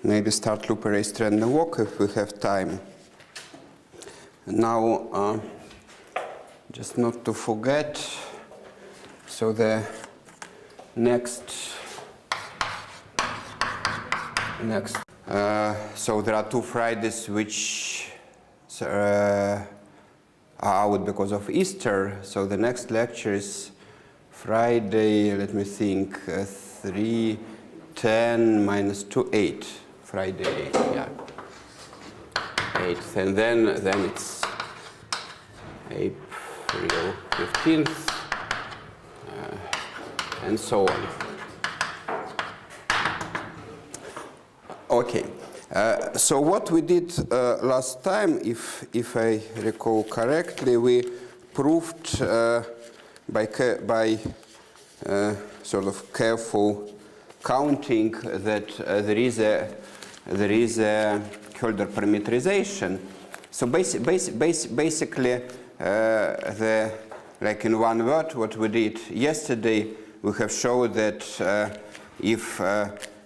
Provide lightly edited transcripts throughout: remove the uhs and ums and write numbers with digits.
maybe start loop erase trend and walk if we have time. Now, just not to forget, so the next, so there are 2 Fridays which are out because of Easter. So the next lecture is Friday, let me think, 3/10 minus 2/8. Friday 8, yeah. 8th, and then it's April 15th, and so on. Okay. So what we did last time, if I recall correctly, we proved by sort of careful counting that there is a Hölder parameterization. So basically, like in one word, what we did yesterday, we have shown that if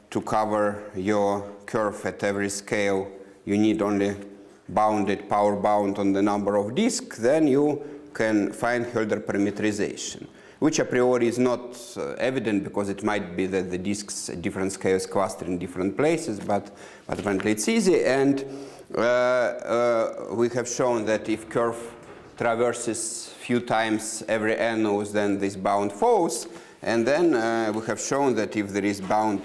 to cover your curve at every scale, you need only bounded power bound on the number of disks, then you can find Hölder parameterization, which a priori is not evident because it might be that the disks at different scales cluster in different places, but apparently it's easy. And we have shown that if curve traverses few times every n nodes, then this bound falls. And then we have shown that if there is bound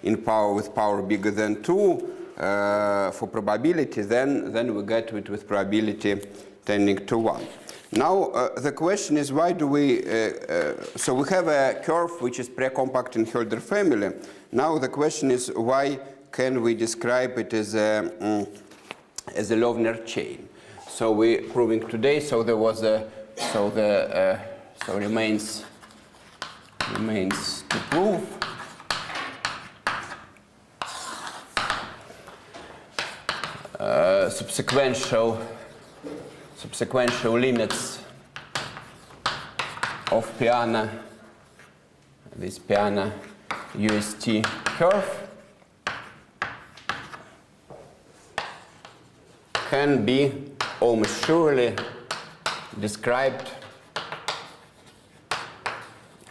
in power with power bigger than 2 for probability, then we get it with probability tending to 1. Now the question is, why do we, so we have a curve which is pre-compact in Hölder family. Now the question is, why can we describe it as a Loevner chain? So we're proving today, so there was a, so remains to prove. Subsequential limits of Piana, this Piana UST curve can be almost surely described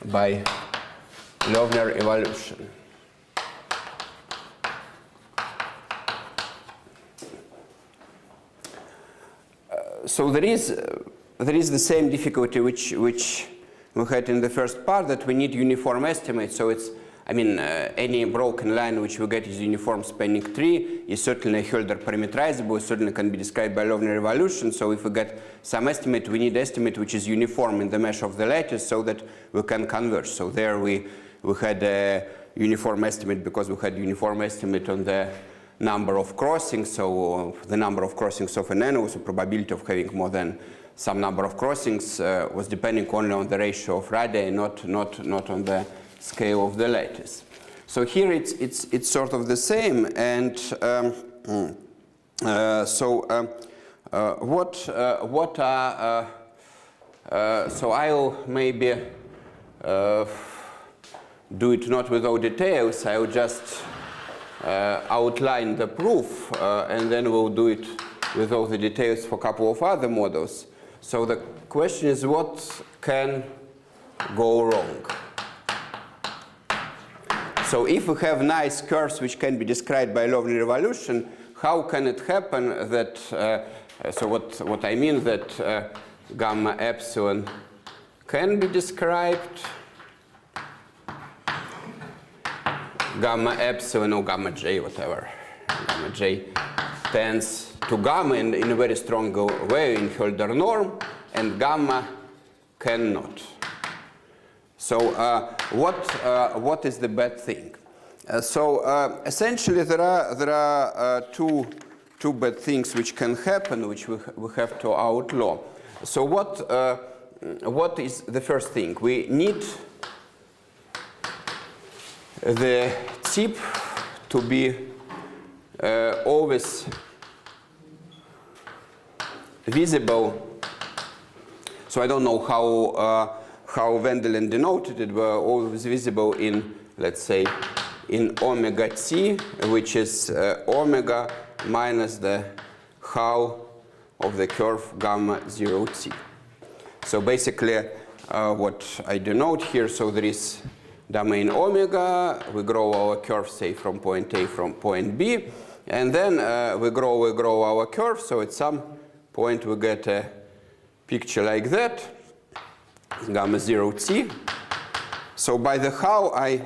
by Loevner evolution. So there is the same difficulty which we had in the first part, that we need uniform estimates. So it's, I mean, any broken line which we get is uniform spanning tree is certainly Hölder parameterizable, certainly can be described by Loevner evolution. So if we get some estimate, we need estimate which is uniform in the mesh of the lattice so that we can converge. So there we had a uniform estimate because we had uniform estimate on the number of crossings. So the number of crossings of an n was the probability of having more than some number of crossings was depending only on the ratio of radii, not on the scale of the lattice. So here it's sort of the same. And so I'll maybe do it not with all details. I'll just outline the proof, and then we'll do it with all the details for a couple of other models. So the question is, what can go wrong? So if we have nice curves which can be described by Loevner evolution, how can it happen that, so what I mean that gamma epsilon can be described, gamma epsilon or gamma j, whatever, gamma j tends to gamma in a very strong way in Hölder norm, and gamma cannot. So what is the bad thing? Essentially there are two bad things which can happen, which we have to outlaw. So what is the first thing? We need the tip to be always visible. So I don't know how Wendelin denoted it, but always visible in, let's say, in omega t, which is omega minus the how of the curve gamma 0 t. So basically what I denote here, so there is domain omega, we grow our curve, say, from point A from point B, and then we grow our curve, so at some point we get a picture like that, gamma 0 t. So by the how I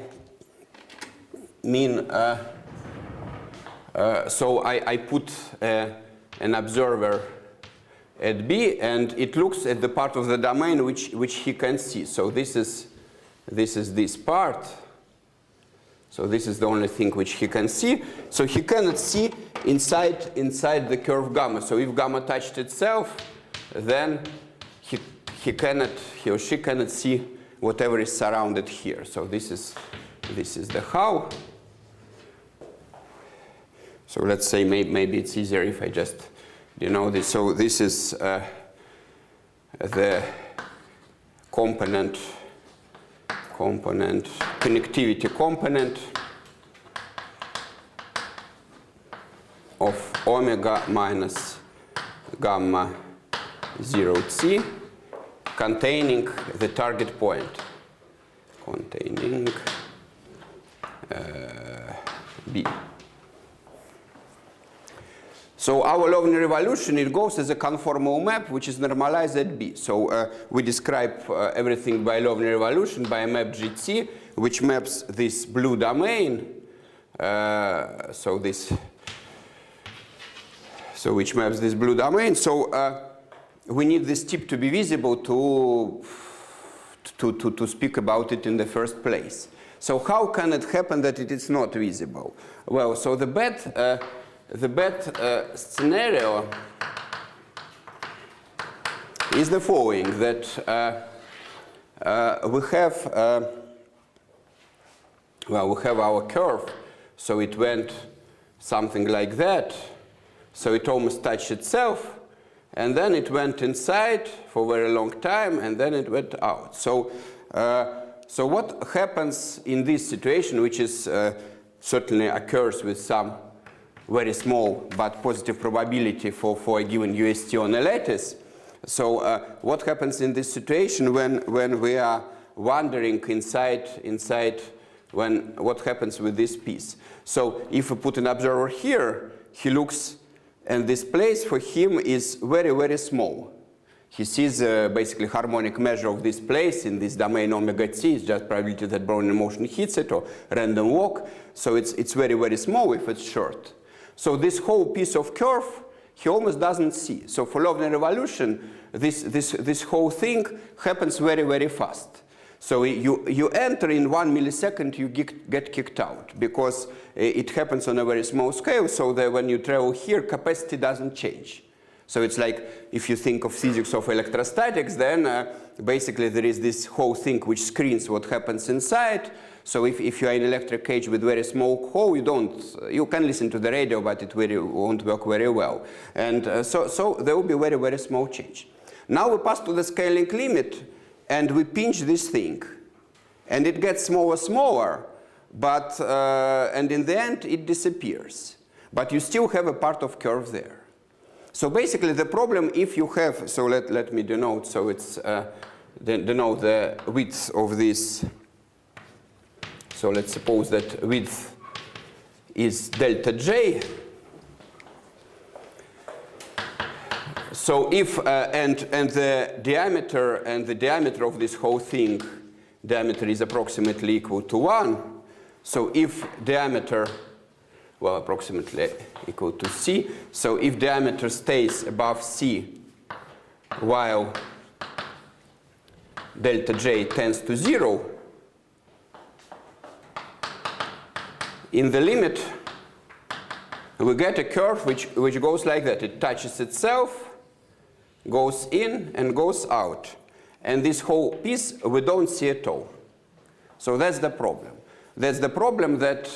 mean, so I put an observer at B, and it looks at the part of the domain which he can see. So this is this part. So this is the only thing which he can see. So he cannot see inside the curve gamma. So if gamma touched itself, then he or she cannot see whatever is surrounded here. So this is the how. So let's say maybe it's easier if I just denote this. So this is the component connectivity component of omega minus gamma 0 t containing the target point, containing B. So our Lovni revolution, it goes as a conformal map which is normalized at B. So we describe everything by Lovni revolution by a map GT which maps this blue domain. Which maps this blue domain. So we need this tip to be visible to speak about it in the first place. So how can it happen that it is not visible? Well, so the bad scenario is the following, that we have our curve, so it went something like that, so it almost touched itself, and then it went inside for a very long time, and then it went out. So what happens in this situation, which is certainly occurs with some very small but positive probability for a given UST on a lattice. So what happens in this situation when we are wandering inside what happens with this piece? So if we put an observer here, he looks, and this place for him is very, very small. He sees basically harmonic measure of this place in this domain omega t. It's just probability that Brownian motion hits it, or random walk. So it's very, very small if it's short. So this whole piece of curve he almost doesn't see. So for Lovni revolution, this whole thing happens very, very fast. So you enter in 1 millisecond, you get kicked out, because it happens on a very small scale, so that when you travel here, capacity doesn't change. So it's like, if you think of physics of electrostatics, then basically there is this whole thing which screens what happens inside. So if you are in an electric cage with very small hole, you can listen to the radio, but it won't work very well. And so there will be very, very small change. Now we pass to the scaling limit, and we pinch this thing, and it gets smaller, smaller, but and in the end it disappears. But you still have a part of curve there. So basically the problem, if you have, so let me denote, so it's denote the width of this. So let's suppose that width is delta J. So if and the diameter of this whole thing, diameter is approximately equal to 1. So if diameter, well, approximately equal to C. So if diameter stays above C while delta J tends to 0, in the limit, we get a curve which goes like that. It touches itself, goes in, and goes out. And this whole piece we don't see at all. So that's the problem. That's the problem that,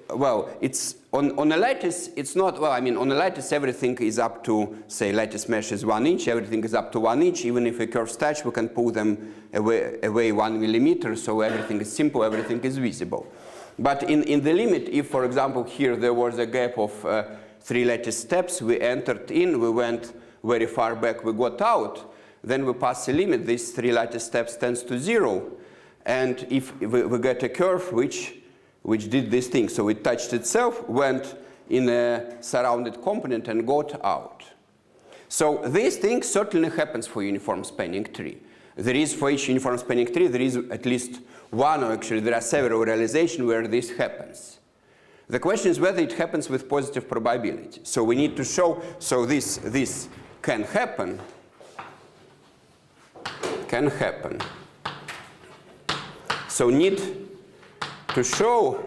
well, it's on a lattice, it's not, well, I mean, on a lattice everything is up to, say, lattice mesh is 1 inch, everything is up to 1 inch. Even if a curves touch, we can pull them away 1 millimeter, so everything is simple, everything is visible. But in the limit, if, for example, here there was a gap of 3 lattice steps, we entered in, we went very far back, we got out, then we pass a limit, these 3 lattice steps tends to 0. And if we get a curve which did this thing, so it touched itself, went in a surrounded component and got out. So this thing certainly happens for uniform spanning tree. There is, for each uniform spanning tree, there is at least one, or actually there are several realizations where this happens. The question is whether it happens with positive probability. So we need to show, so this can happen, So need to show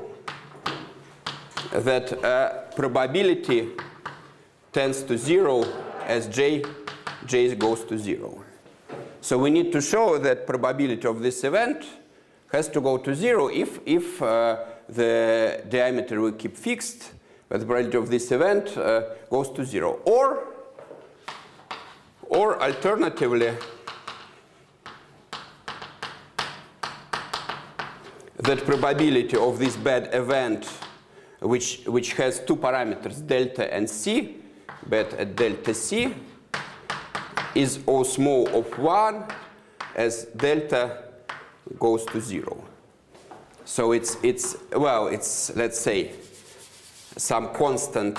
that probability tends to 0 as j goes to 0. So we need to show that probability of this event has to go to 0 if the diameter will keep fixed, but the probability of this event goes to 0. Or alternatively, that probability of this bad event, which has 2 parameters, delta and c, bet at delta c, is O small of 1 as delta goes to 0. So it's let's say some constant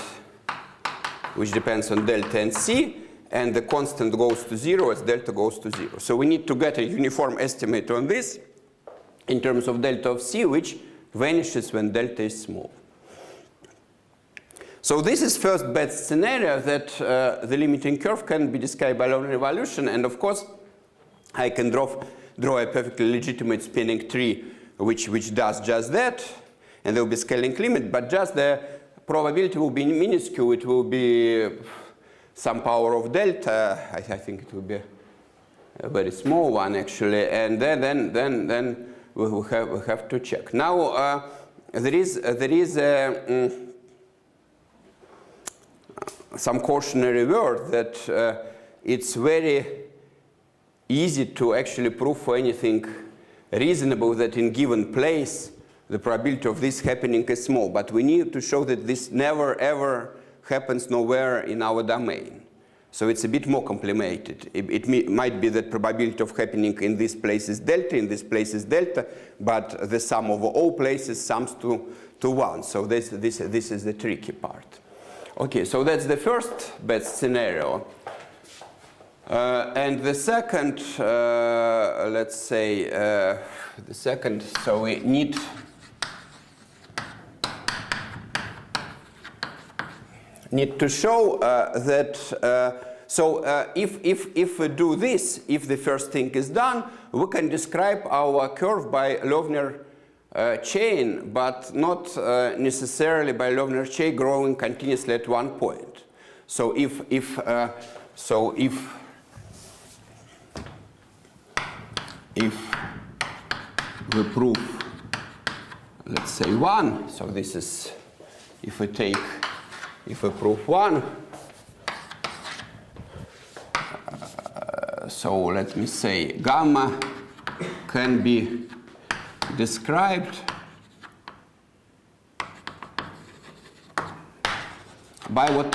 which depends on delta and c, and the constant goes to 0 as delta goes to 0. So we need to get a uniform estimate on this in terms of delta of c, which vanishes when delta is small. So this is first best scenario that the limiting curve can be described by Lovener evolution, and of course I can draw a perfectly legitimate spanning tree which does just that, and there will be scaling limit, but just the probability will be minuscule. It will be some power of delta. I think it will be a very small one actually, and then we have to check. Now there is some cautionary word that it's very easy to actually prove for anything reasonable that in given place the probability of this happening is small, but we need to show that this never ever happens nowhere in our domain. So it's a bit more complicated. It might be that probability of happening in this place is delta, in this place is delta, but the sum of all places sums to 1. So this is the tricky part. Okay, so that's the first best scenario. And the second, let's say, the second, so we need to show that, if we do this, if the first thing is done, we can describe our curve by Lovener chain, but not necessarily by Lovener chain growing continuously at one point. So if we prove, let's say 1, so this is, if we prove 1, so let me say gamma can be described by what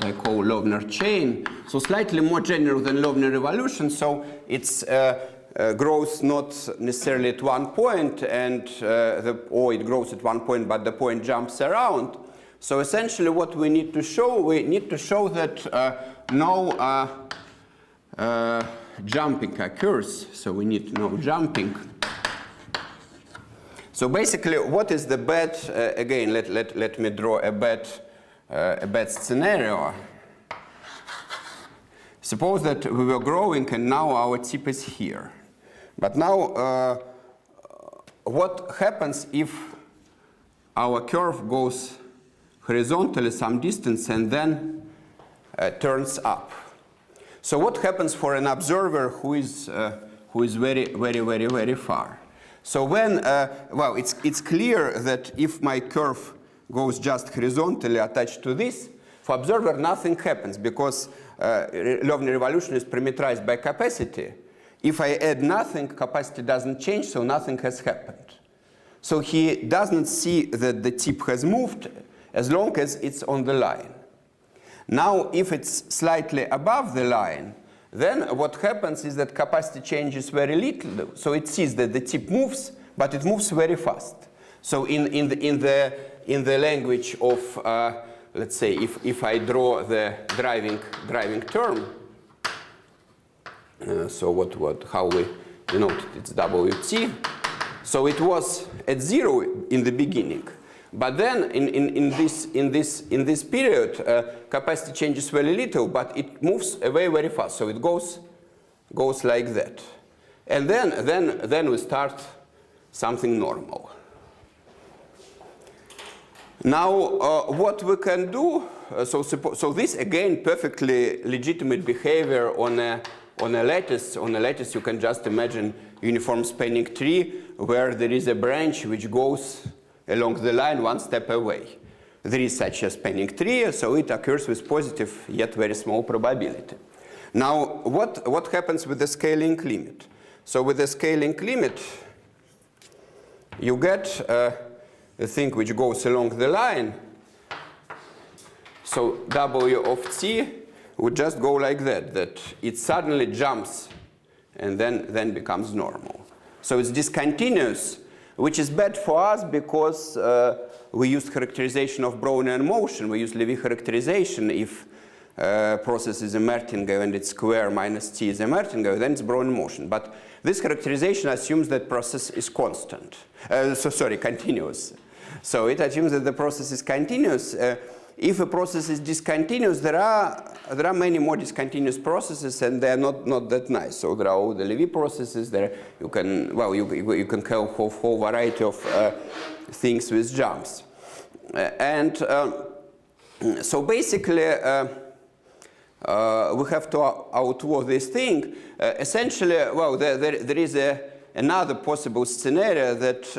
I call Lovener chain. So slightly more general than Lovener evolution. So it's grows not necessarily at one point, and or it grows at one point, but the point jumps around. So essentially, what we need to show that no jumping occurs. So we need no jumping. So basically, what is the bad? Again, let me draw a bad scenario. Suppose that we were growing and now our tip is here. But now, what happens if our curve goes horizontally some distance and then turns up? So what happens for an observer who is very far? So when, well, it's clear that if my curve goes just horizontally attached to this, for observer nothing happens because Lovener evolution is parameterized by capacity. If I add nothing, capacity doesn't change, so nothing has happened. So he doesn't see that the tip has moved as long as it's on the line. Now, if it's slightly above the line, then what happens is that capacity changes very little. So it sees that the tip moves, but it moves very fast. So in the language of, let's say, if I draw the driving term, so how we denote it, it's WT. So it was at 0 in the beginning, but then in this period, capacity changes very little, but it moves away very fast. So it goes like that, and then we start something normal. Now, what we can do? So this again perfectly legitimate behavior on a lattice. On a lattice, you can just imagine uniform spanning tree where there is a branch which goes along the line one step away. There is such a spanning tree, so it occurs with positive yet very small probability. Now, what happens with the scaling limit? So with the scaling limit, you get a thing which goes along the line. So W of t would just go like that it suddenly jumps and then becomes normal. So it's discontinuous, which is bad for us because we use characterization of Brownian motion. We use Levy characterization. If process is a martingale and its square minus t is a martingale, then it's Brownian motion. But this characterization assumes that process is constant. Continuous. So it assumes that the process is continuous. If a process is discontinuous, there are many more discontinuous processes, and they are not that nice. So there are all the Levy processes. There you can have a whole variety of things with jumps, and so basically we have to outlaw this thing. Essentially, there is another possible scenario that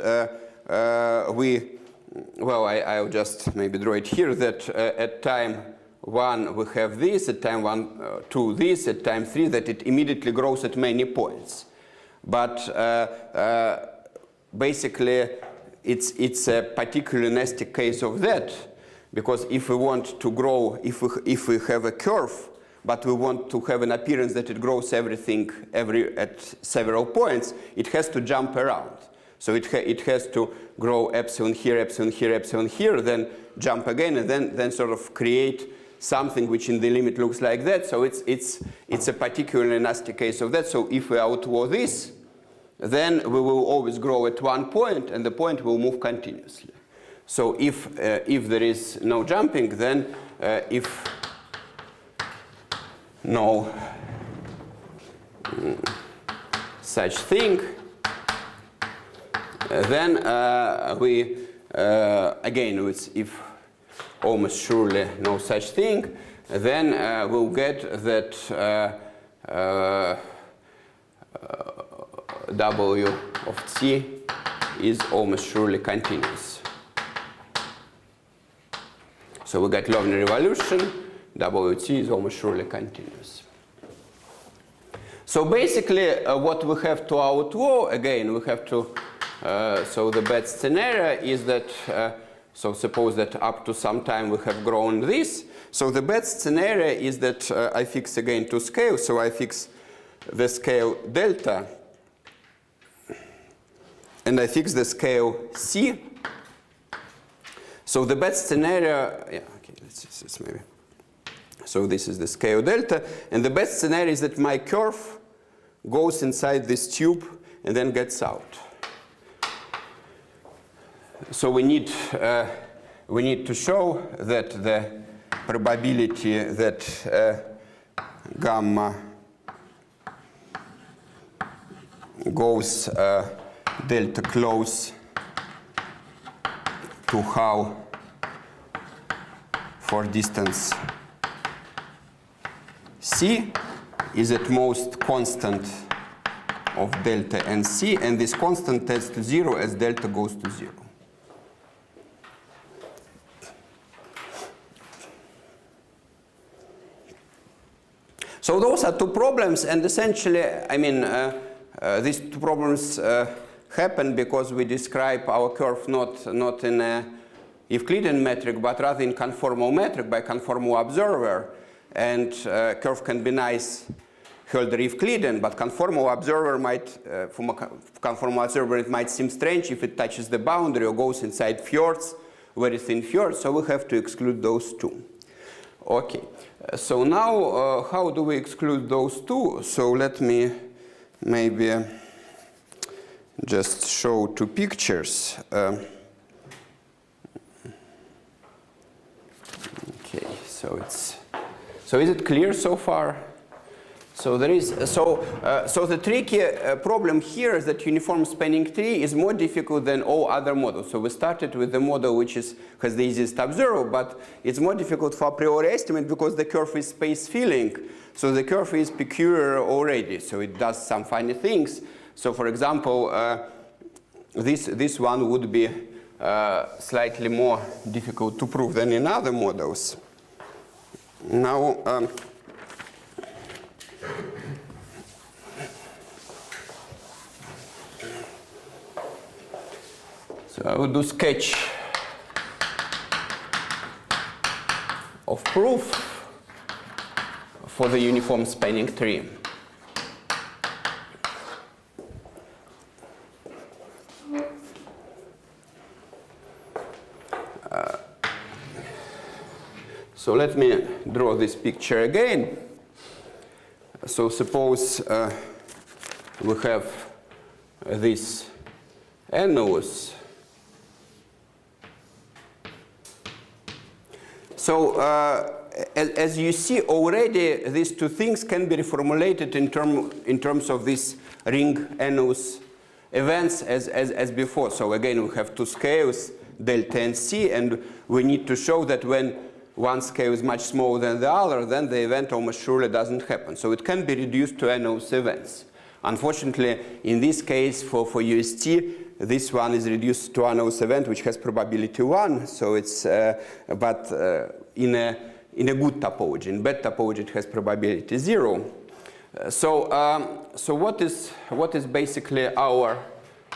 I'll just maybe draw it here, that at time 1 we have this, at time 2 this, at time 3 that it immediately grows at many points. But basically it's a particularly nasty case of that, because if we want to grow, if we have a curve, but we want to have an appearance that it grows everything at several points, it has to jump around. So it has to grow epsilon here, epsilon here, epsilon here, then jump again, and then sort of create something which in the limit looks like that. So it's a particularly nasty case of that. So if we outlaw this, then we will always grow at one point, and the point will move continuously. So if there is no jumping, then if no such thing, then we, again, if almost surely no such thing, then we'll get that W of t is almost surely continuous. So we get Lovni revolution, WT is almost surely continuous. So basically what we have to outlaw, again, we have to, so the bad scenario is that, so suppose that up to some time we have grown this. So the bad scenario is that I fix again to scale, so I fix the scale delta, and I fix the scale c. So the bad scenario, yeah, okay, let's maybe. So this is the scale delta, and the best scenario is that my curve goes inside this tube and then gets out. So we need to show that the probability that gamma goes delta close to how for distance c is at most constant of delta and c, and this constant tends to 0 as delta goes to 0. So those are two problems, and essentially, I mean, these two problems happen because we describe our curve not in a Euclidean metric, but rather in conformal metric by conformal observer. And curve can be nice Hölder Euclidean, but conformal observer might, from a conformal observer, it might seem strange if it touches the boundary or goes inside fjords, very thin fjords, so we have to exclude those two. Okay, so now how do we exclude those two? So let me maybe just show two pictures. Okay, so is it clear so far? So there is so the tricky problem here is that uniform spanning tree is more difficult than all other models. So we started with the model which has the easiest observer, but it's more difficult for a priori estimate because the curve is space filling. So the curve is peculiar already. So it does some funny things. So for example, this one would be slightly more difficult to prove than in other models. Now. So I will do sketch of proof for the uniform spanning tree. So let me draw this picture again. So suppose we have this annulus. So as you see already, these two things can be reformulated in terms of this ring annulus events as before. So again, we have two scales, delta and c, and we need to show that when one scale is much smaller than the other, then the event almost surely doesn't happen. So it can be reduced to annulus events. Unfortunately, in this case, for UST, this one is reduced to annulus event, which has probability 1. So it's, but in a good topology. In bad topology, it has probability 0. So what is basically our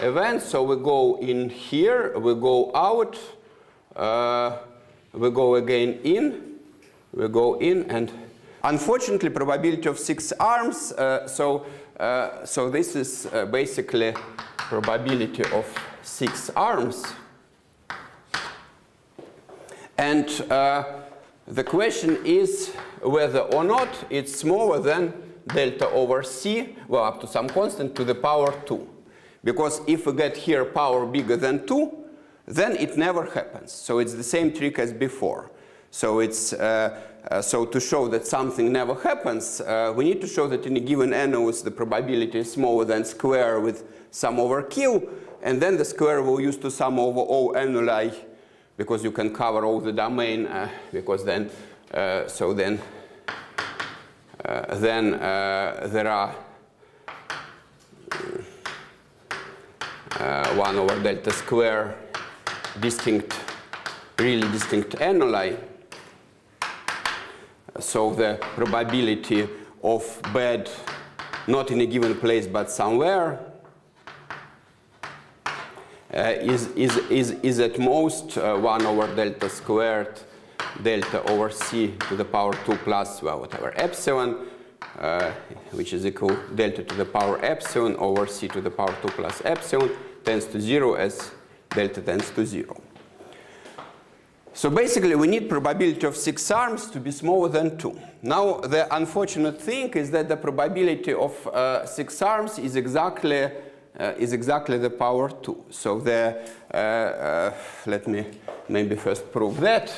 event? So we go in here, we go out, we go again in, we go in, and unfortunately, probability of 6 arms. So this is basically probability of 6 arms. And the question is whether or not it's smaller than delta over c, well, up to some constant, to the power 2. Because if we get here power bigger than 2, then it never happens. So it's the same trick as before. So it's so to show that something never happens, we need to show that in a given annulus the probability is smaller than square with sum over q, and then the square will use to sum over all annuli, because you can cover all the domain, because then there are 1 over delta square really distinct annuli. So the probability of bad not in a given place but somewhere is at most 1 over delta squared delta over c to the power 2 plus, well, whatever, epsilon, which is equal delta to the power epsilon over c to the power 2 plus epsilon tends to 0 as delta tends to 0. So basically, we need probability of 6 arms to be smaller than 2. Now, the unfortunate thing is that the probability of 6 arms is exactly the power 2. So let me maybe first prove that.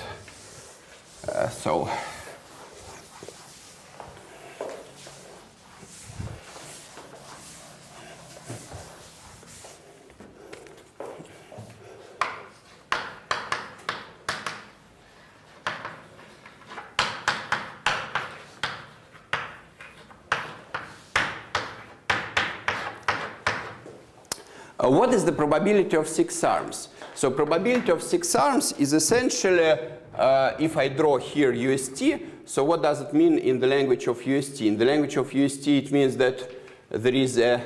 What is the probability of 6 arms? So probability of 6 arms is essentially, if I draw here UST, so what does it mean in the language of UST? In the language of UST, it means that there is a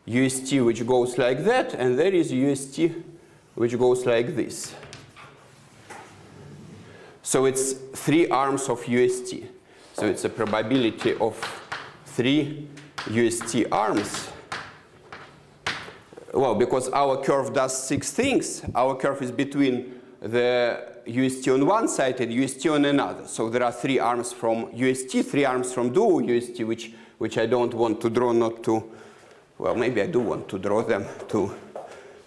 UST which goes like that, and there is UST which goes like this. So it's 3 arms of UST. So it's a probability of 3 UST arms. Well, because our curve does 6 things, our curve is between the UST on one side and UST on another. So there are 3 arms from UST, 3 arms from dual UST, which I don't want to draw, not to, well, maybe I do want to draw them to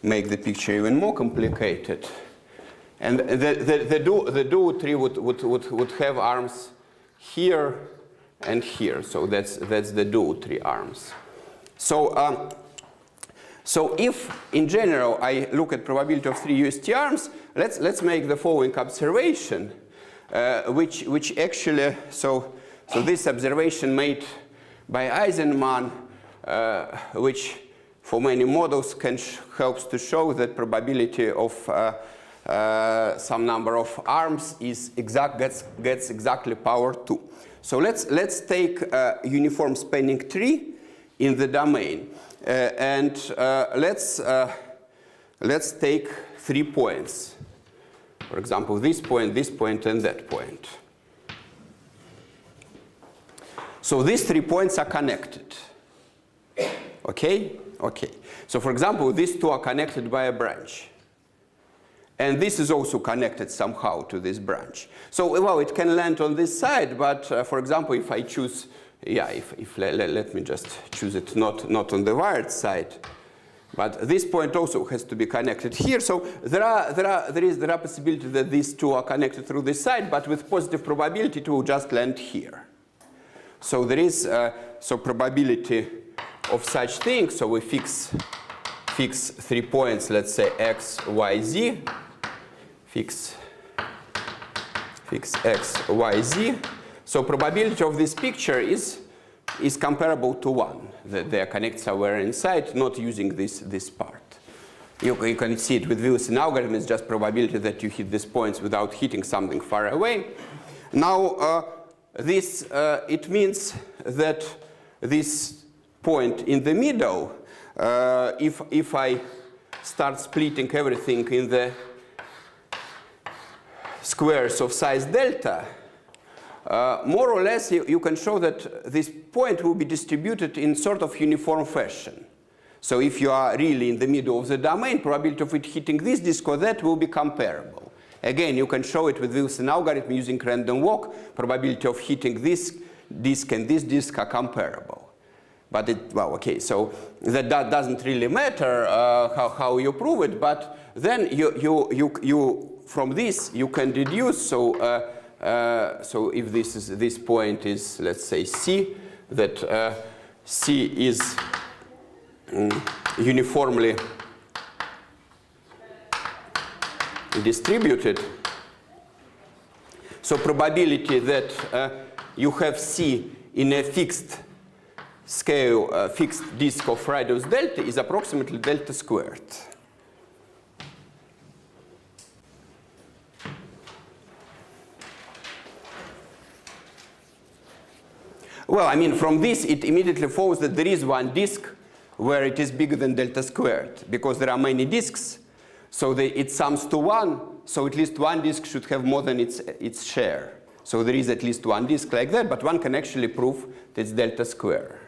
make the picture even more complicated. And the dual tree would have arms here and here. So that's the dual tree arms. So, so if, in general, I look at probability of 3 UST arms, let's make the following observation, which actually, so this observation made by Eisenman, which for many models helps to show that probability of some number of arms is gets exactly power 2. So let's take a uniform spanning tree in the domain. And let's take 3 points. For example, this point, and that point. So these 3 points are connected. Okay? Okay. So for example, these 2 are connected by a branch. And this is also connected somehow to this branch. So, well, it can land on this side, but for example, if I choose, yeah, let me just choose it not on the wired side, but this point also has to be connected here. So there are possibility that these 2 are connected through this side, but with positive probability it will just land here. So there is so probability of such things. So we fix 3 points. Let's say x, y, z. Fix x, y, z. So probability of this picture is comparable to 1. That they are connected somewhere inside, not using this part. You can see it with Wilson algorithm. It's just probability that you hit these points without hitting something far away. Now it means that this point in the middle, if I start splitting everything in the squares of size delta, more or less you can show that this point will be distributed in sort of uniform fashion. So if you are really in the middle of the domain, probability of it hitting this disk or that will be comparable. Again, you can show it with Wilson algorithm using random walk. Probability of hitting this disk and this disk are comparable. But well, okay, so that doesn't really matter how you prove it, but then you from this you can deduce. So so if this point is, let's say, C, that C is uniformly distributed. So probability that you have C in a fixed scale, fixed disk of radius delta is approximately delta squared. Well, I mean, from this, it immediately follows that there is one disk where it is bigger than delta squared, because there are many disks. So it sums to 1. So at least one disk should have more than its share. So there is at least one disk like that, but one can actually prove that it's delta squared.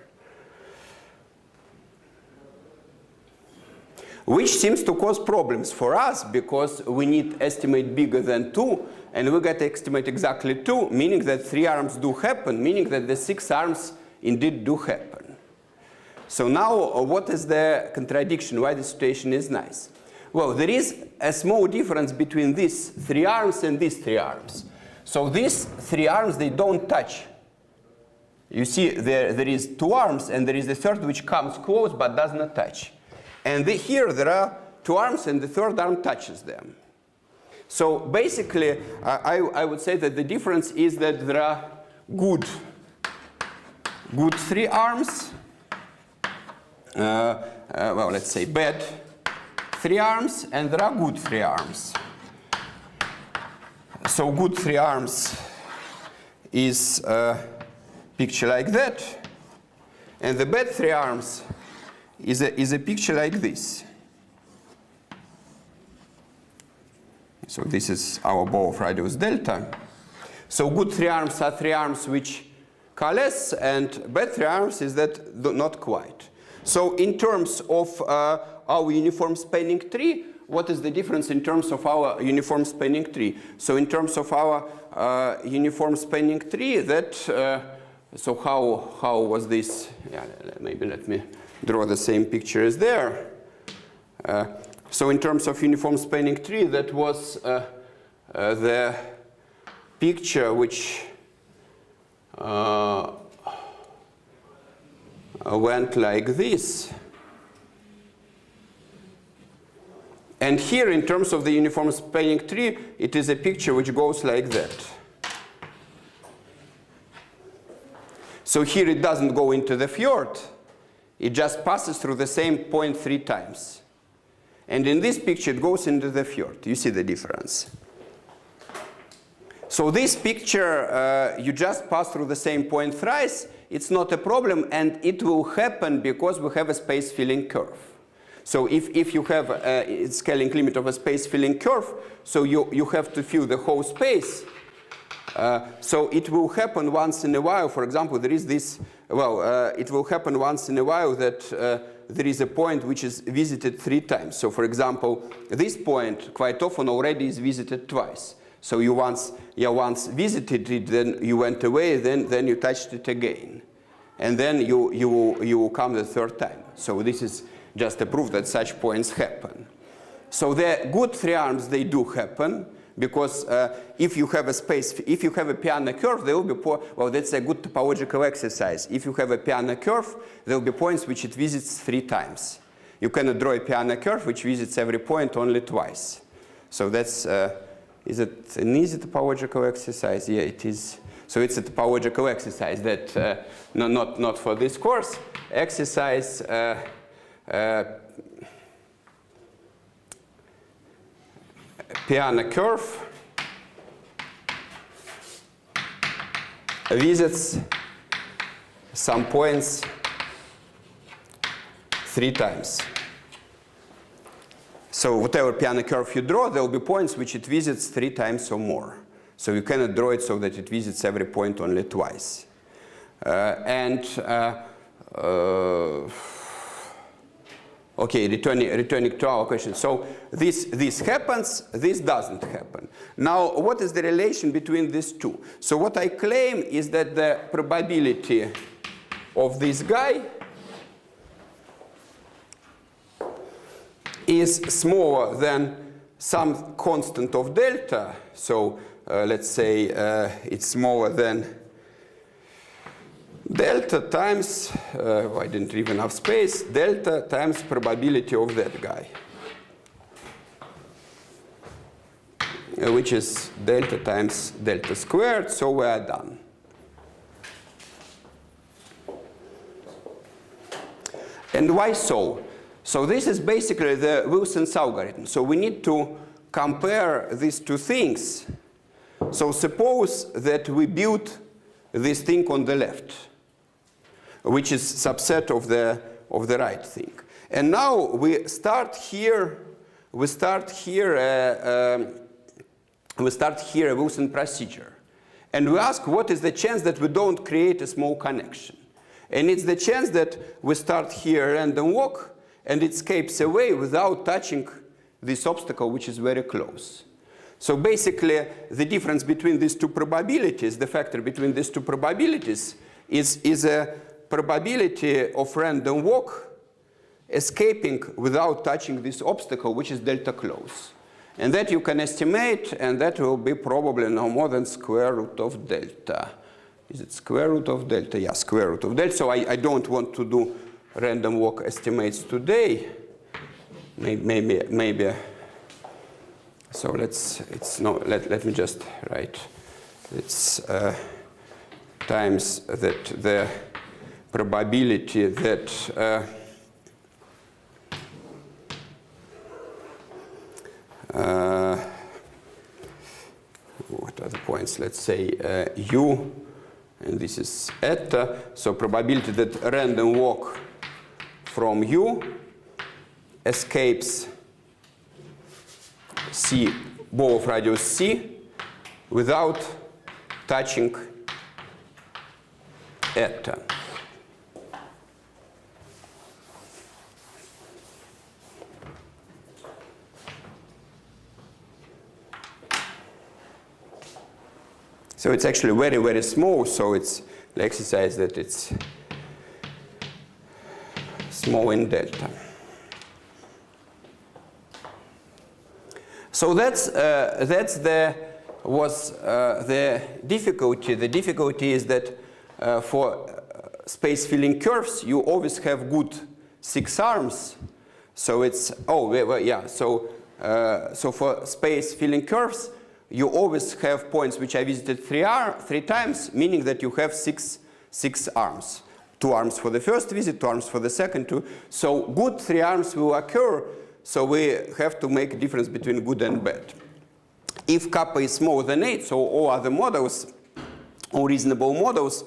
Which seems to cause problems for us, because we need estimate bigger than 2, and we get estimate exactly 2, meaning that 3 arms do happen, meaning that the 6 arms indeed do happen. So now, what is the contradiction? Why the situation is nice? Well, there is a small difference between these 3 arms and these 3 arms. So these 3 arms, they don't touch. You see, there is 2 arms, and there is a third which comes close but does not touch. And here there are 2 arms, and the third arm touches them. So basically, I would say that the difference is that there are good 3 arms. Well, let's say bad 3 arms, and there are good 3 arms. So good 3 arms is a picture like that, and the bad 3 arms is a picture like this. So this is our bow of radius delta. So good three arms are three arms which coalesce, and bad three arms is that not quite. So in terms of our uniform spanning tree, what is the difference in terms of our uniform spanning tree? So in terms of our uniform spanning tree, that so how was this? Yeah, maybe let me draw the same picture as there. So in terms of uniform spanning tree, that was the picture which went like this. And here, in terms of the uniform spanning tree, it is a picture which goes like that. So here it doesn't go into the fjord. It just passes through the same point 3 times. And in this picture, it goes into the fjord. You see the difference. So this picture, you just pass through the same point thrice. It's not a problem, and it will happen because we have a space-filling curve. So if you have a scaling limit of a space-filling curve, so you have to fill the whole space. So it will happen once in a while. For example, there is this, it will happen once in a while that there is a point which is visited 3 times. So for example, this point quite often already is visited twice. So you once visited it, then you went away, then you touched it again. And then you will come the 3rd time. So this is just a proof that such points happen. So the good 3 arms, they do happen, because if you have a space, if you have a Peano curve, there will be, well, that's a good topological exercise. If you have a Peano curve, there will be points which it visits 3 times. You cannot draw a Peano curve which visits every point only twice. So that's, is it an easy topological exercise? Yeah, it is. So it's a topological exercise that, not for this course, exercise Peano curve visits some points 3 times. So whatever Peano curve you draw, there will be points which it visits 3 times or more. So you cannot draw it so that it visits every point only twice. Okay, returning to our question. So this happens, this doesn't happen. Now, what is the relation between these two? So what I claim is that the probability of this guy is smaller than some constant of delta. So let's say it's smaller than delta times, I didn't leave enough space, delta times probability of that guy, which is delta times delta squared, so we are done. And why so? So this is basically the Wilson's algorithm. So we need to compare these two things. So suppose that we build this thing on the left, which is subset of the right thing. And now we start here. We start here a Wilson procedure, and we ask what is the chance that we don't create a small connection. And it's the chance that we start here a random walk, and it escapes away without touching this obstacle, which is very close. So basically, the difference between these two probabilities, the factor between these two probabilities, is a probability of random walk escaping without touching this obstacle, which is delta close. And that you can estimate, and that will be probably no more than square root of delta. Is it square root of delta? Yeah, square root of delta. So I don't want to do random walk estimates today. Maybe. So let me just write. It's times that the probability that what are the points? Let's say u, and this is eta. So probability that random walk from U escapes C, bow of radius C, without touching eta. So it's actually very, very small, so it's the exercise that it's small in delta. So that's the difficulty. The difficulty is that for space filling curves, you always have good 6 arms. So it's so for space filling curves, you always have points which I visited 3 times, meaning that you have six arms. 2 arms for the first visit, 2 arms for the second, 2. So good 3 arms will occur, so we have to make a difference between good and bad. If kappa is smaller than 8, so all other models, all reasonable models,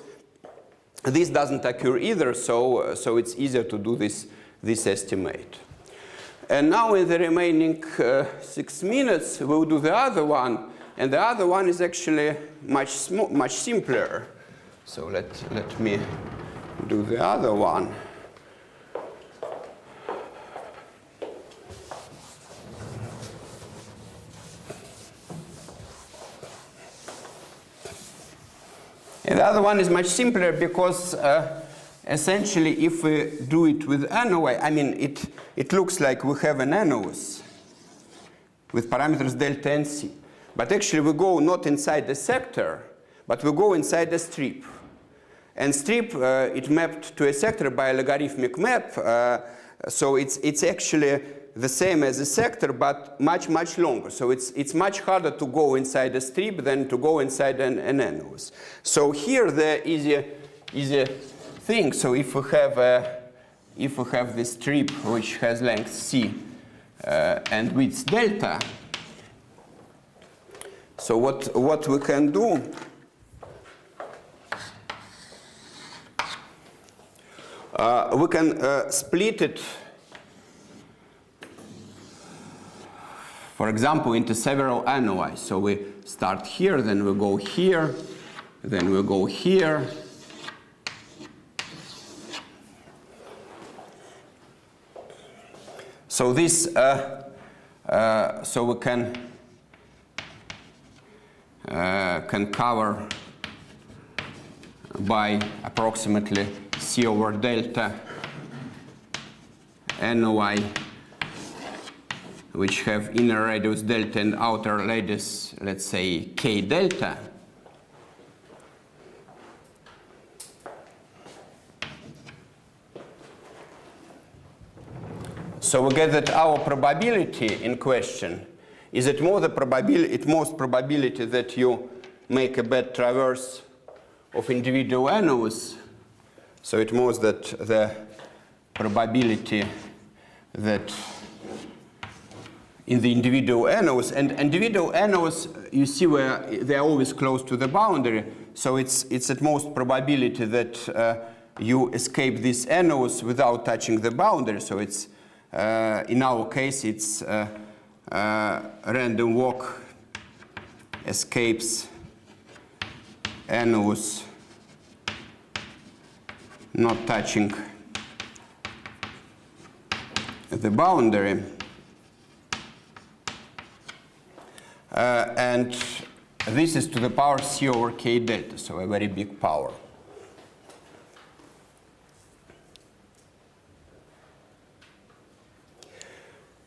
this doesn't occur either, so it's easier to do this estimate. And now in the remaining 6 minutes, we'll do the other one. And the other one is actually much simpler. So let me do the other one. And the other one is much simpler because essentially if we do it with annuli, I mean it looks like we have an annulus with parameters delta and C. But actually we go not inside the sector, but we go inside the strip. And strip, it mapped to a sector by a logarithmic map, so it's actually the same as a sector, but much, much longer. So it's much harder to go inside a strip than to go inside an annulus. So here the easy thing. So if we have this strip which has length C and width delta, so what we can do, we can split it, for example, into several annuli. So we start here, then we go here, then we go here. So this, so we can cover by approximately C over delta annuli which have inner radius delta and outer radius, let's say, k delta. So we get that our probability in question is at most probability that you make a bad traverse of individual annulus. So it means that the probability that in the individual annulus, and individual annulus, you see where they are always close to the boundary. So it's at most probability that you escape this annulus without touching the boundary. So it's in our case it's random walk escapes annulus not touching the boundary. And this is to the power C over k delta, so a very big power.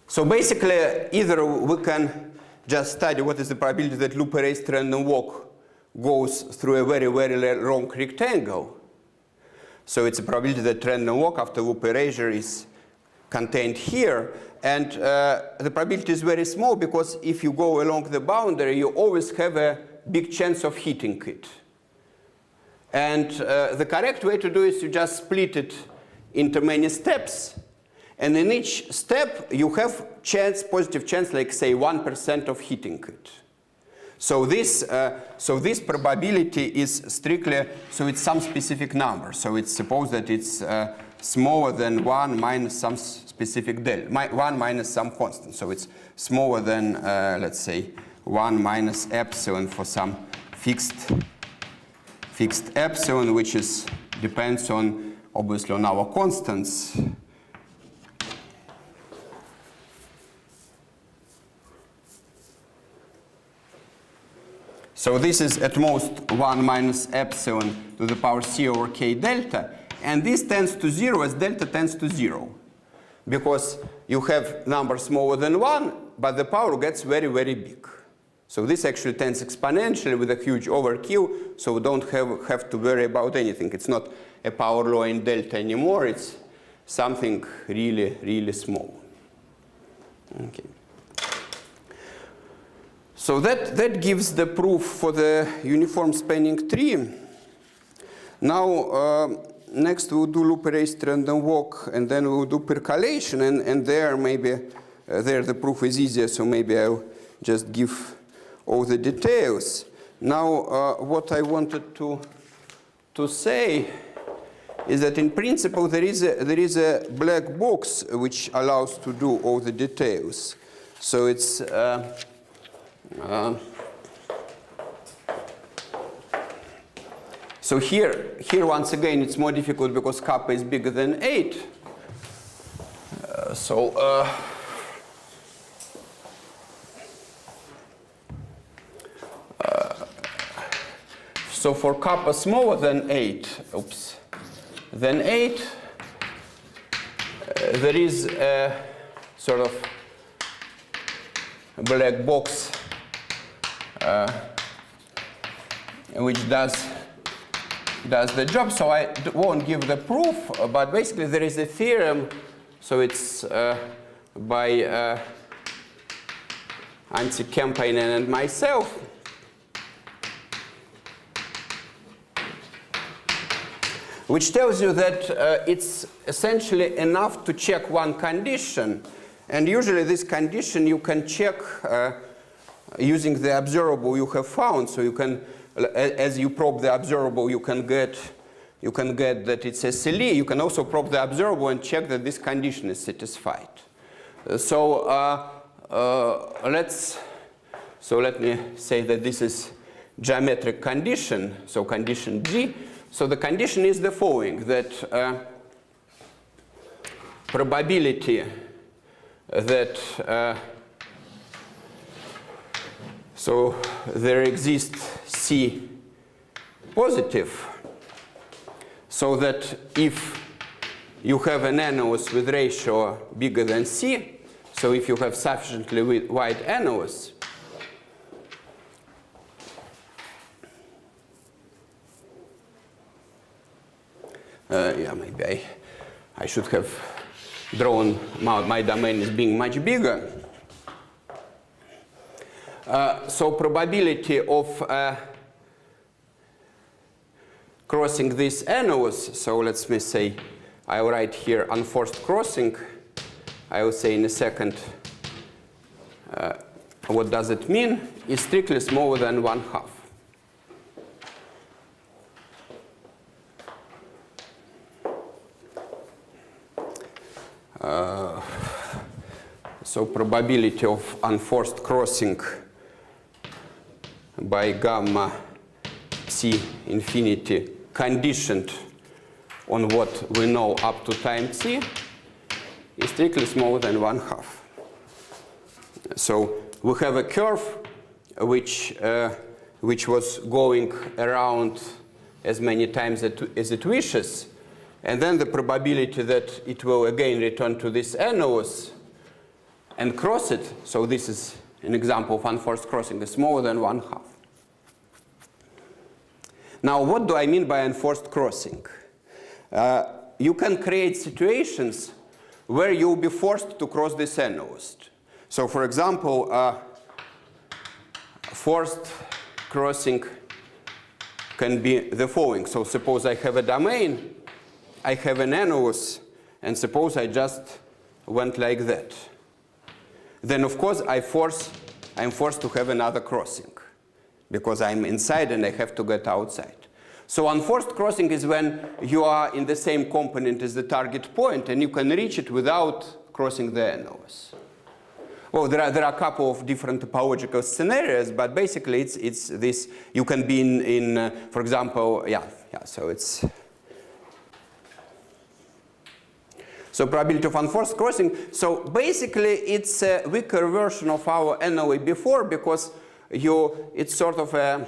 So basically, either we can just study what is the probability that loop erased random walk goes through a very, very long rectangle. So it's a probability that random walk after loop erasure is contained here. And the probability is very small because if you go along the boundary, you always have a big chance of hitting it. And the correct way to do is you just split it into many steps. And in each step, you have positive chance, like say 1% of hitting it. So this probability is strictly, so it's some specific number. So it's supposed that it's smaller than 1 minus some specific delta, 1 minus some constant. So it's smaller than, let's say, 1 minus epsilon for some fixed epsilon, which depends on, obviously, on our constants. So this is at most 1 minus epsilon to the power c over k delta. And this tends to 0 as delta tends to 0. Because you have numbers smaller than 1, but the power gets very, very big. So this actually tends exponentially with a huge over q, so we don't have to worry about anything. It's not a power law in delta anymore. It's something really, really small. Okay. So that gives the proof for the uniform spanning tree. Now, next we'll do loop erased random walk, and then we'll do percolation, and there maybe there the proof is easier, so maybe I'll just give all the details. Now, what I wanted to say is that in principle there is a black box which allows to do all the details. So it's so here once again it's more difficult because kappa is bigger than 8. So for kappa smaller than 8, then 8, there is a sort of black box which does the job. So I won't give the proof, but basically there is a theorem. So it's by Antti Kemppainen and myself. Which tells you that it's essentially enough to check one condition. And usually this condition you can check using the observable you have found. So you can, as you probe the observable, you can get that it's SLE. You can also probe the observable and check that this condition is satisfied. So let me say that this is geometric condition, so condition G. So the condition is the following, that probability that so there exists C positive, so that if you have an annulus with ratio bigger than C, so if you have sufficiently wide annulus, yeah, maybe I should have drawn my domain as being much bigger. So probability of crossing this annulus, so let me say, I'll write here unforced crossing. I will say in a second what does it mean, is strictly smaller than 1/2. So probability of unforced crossing by gamma c infinity conditioned on what we know up to time t is strictly smaller than 1/2. So we have a curve which was going around as many times as it wishes, and then the probability that it will again return to this annulus and cross it, so this is an example of unforced crossing, is smaller than 1/2. Now, what do I mean by unforced crossing? You can create situations where you'll be forced to cross this annulus. So, for example, forced crossing can be the following. So suppose I have a domain, I have an annulus, and suppose I just went like that. Then, of course, I'm forced to have another crossing because I'm inside and I have to get outside. So unforced crossing is when you are in the same component as the target point and you can reach it without crossing the NOS. Well, there are a couple of different topological scenarios, but basically it's this. You can be in for example, so it's. So probability of unforced crossing. So basically it's a weaker version of our NOA before, because it's sort of a,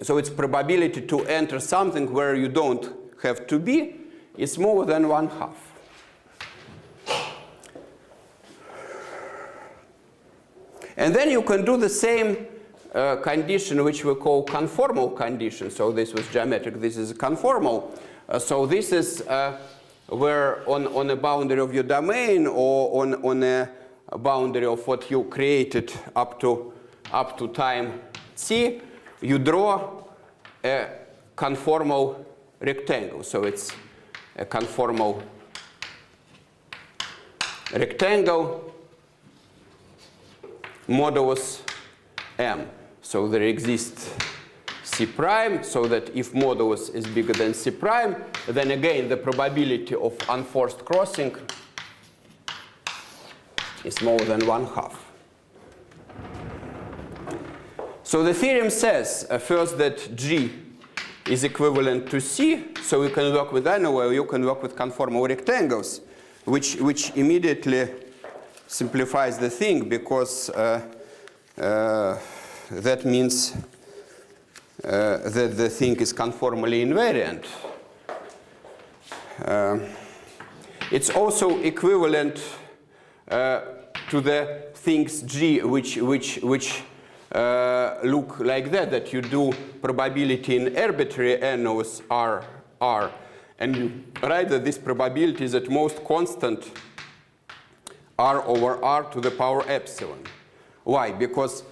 so its probability to enter something where you don't have to be is more than 1/2. And then you can do the same condition, which we call conformal condition. So this was geometric, this is conformal. So this is where on a boundary of your domain or on a boundary of what you created up to time t, you draw a conformal rectangle. So it's a conformal rectangle modulus M. So there exists C prime, so that if modulus is bigger than C prime, then again the probability of unforced crossing is more than 1/2. So the theorem says first that G is equivalent to C, so you can work with NOA, you can work with conformal rectangles, which immediately simplifies the thing, because that means that the thing is conformally invariant. It's also equivalent to the things G which look like that you do probability in arbitrary NOs R, and you write that this probability is at most constant R over R to the power epsilon. Why? Because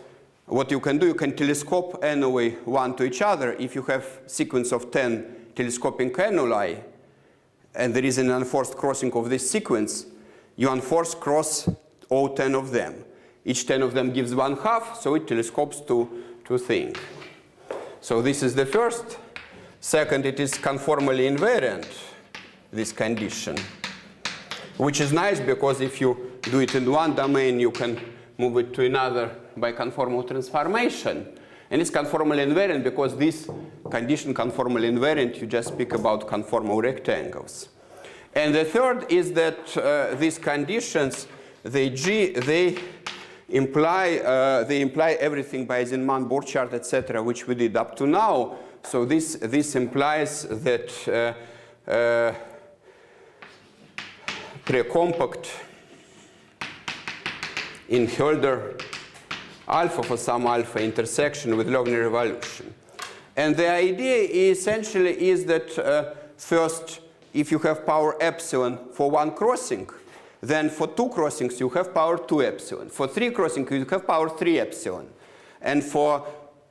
what you can do, you can telescope NOA one to each other. If you have sequence of 10 telescoping annuli, and there is an unforced crossing of this sequence, you unforce cross all 10 of them. Each 10 of them gives 1/2, so it telescopes to thing. So this is the first. Second, it is conformally invariant, this condition, which is nice because if you do it in one domain, you can move it to another by conformal transformation. And it's conformally invariant because this condition, conformally invariant, you just speak about conformal rectangles. And the third is that these conditions, they imply everything by Eisenman Bohr chart, etc., which we did up to now. So this implies that precompact in Hölder alpha for some alpha intersection with Lagrange revolution. And the idea essentially is that first, if you have power epsilon for one crossing, then for 2 crossings you have power 2 epsilon. For 3 crossings you have power 3 epsilon. And for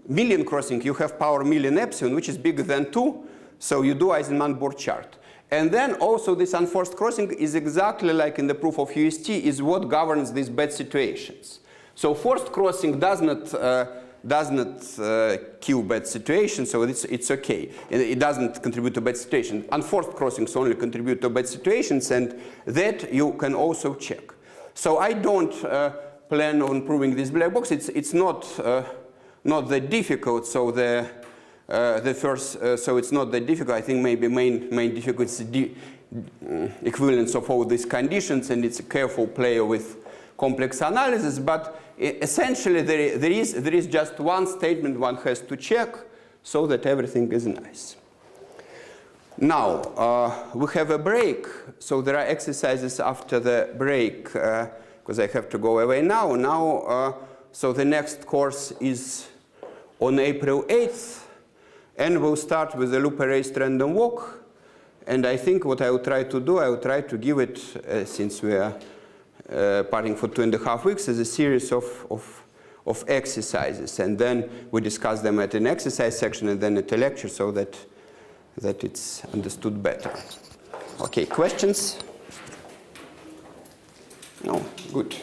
million crossing you have power million epsilon, which is bigger than 2. So you do Eisenman Bohr chart. And then also this unforced crossing is exactly like in the proof of UST, is what governs these bad situations. So forced crossing does not kill bad situations, so it's okay. It doesn't contribute to bad situations. Unforced crossings only contribute to bad situations, and that you can also check. So I don't plan on proving this black box. It's not that difficult. So the first, so it's not that difficult. I think maybe main difficulty is the equivalence of all these conditions, and it's a careful play with complex analysis. But essentially, there is just one statement one has to check, so that everything is nice. Now we have a break, so there are exercises after the break because I have to go away now. So the next course is on April 8th. And we'll start with the loop erased random walk. And I think what I will try to do, I will try to give it, since we are parting for 2.5 weeks, as a series of exercises. And then we discuss them at an exercise section and then at a lecture, so that it's understood better. Okay, questions? No, good.